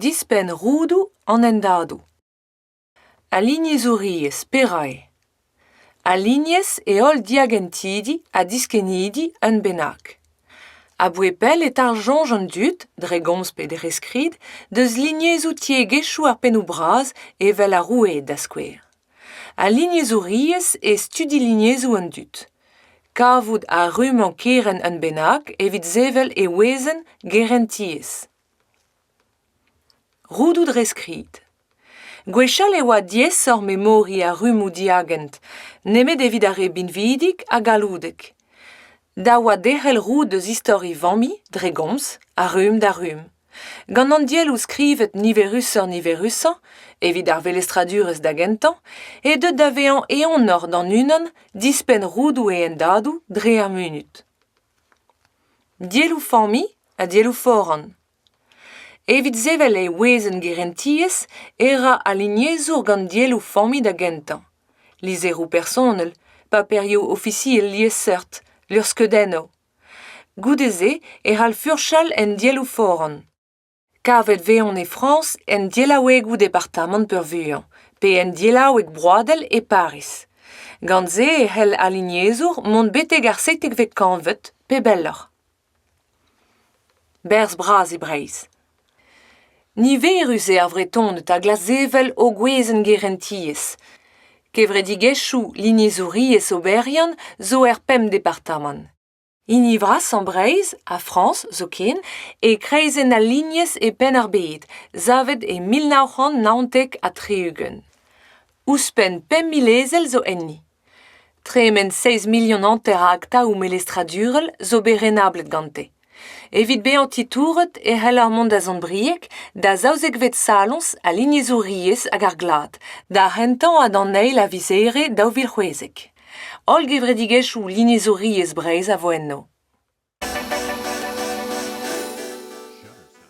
dispen rudu an endadu. Alignes uries perai. Alignes ol diagentidi a diskenidi un benac. A bouepel et arjonj an dut, dregomz pe de reskrid, deus lignes outie gechou ar penou braz e vel a roue da skwer. A lignes uries e studi lignes ou an dut. Kavout a rum an keren un benac evit zevel e wezen gerentiez. Roudoù reskrid. Gwechal e oa 10 memori a rum ou diagent, nemet evit ar binvidik a galoudek. Da oa derel roud eus istori vami, dregomz, a rum da rum. Gant an diel ou skrivet niverusan, evit ar velestradurez da gentan, e deud da vean eon nor d'an unan, dispen roudou e endadou dre ar munut. Dielou fami a dielou foran. Evit zevel e wezen gerentiez era alignezour gant dielou fami da gentan. Lizerou personel, pa perio officiel lies seurt, l'urskedeno. Goudeze al furchal en dielou foran. Kavet veon e France en dielaouegou departament purvuan, pe en dielaoueg broadel e Paris. Gant ze e hel alignezour mont beteg ar seitek vek kanvet pe beller. Berz braz e breiz. Niverus e ar vretonnet a glas zevel o gwezen gerentiez. Kevredi gechou lignezouriez oberian zo er pem departament. Inivras an breiz, a France, zo ken, e kreizen a lignes e pen ar bet, zavet e 1990 a treugen. Ouspen pem milezel zo enni. Tremen 16 million anter a akta ou melestradurel zo berenablet gante. Evit be an titouret e hel ar mont da zon briek, da zaouzek vet salons a lignezouriez hag ar glad, da hentan a dan neil a vizere daou vilc'hwezek. Ol gevredigech ou lignezouriez breiz a vo enno.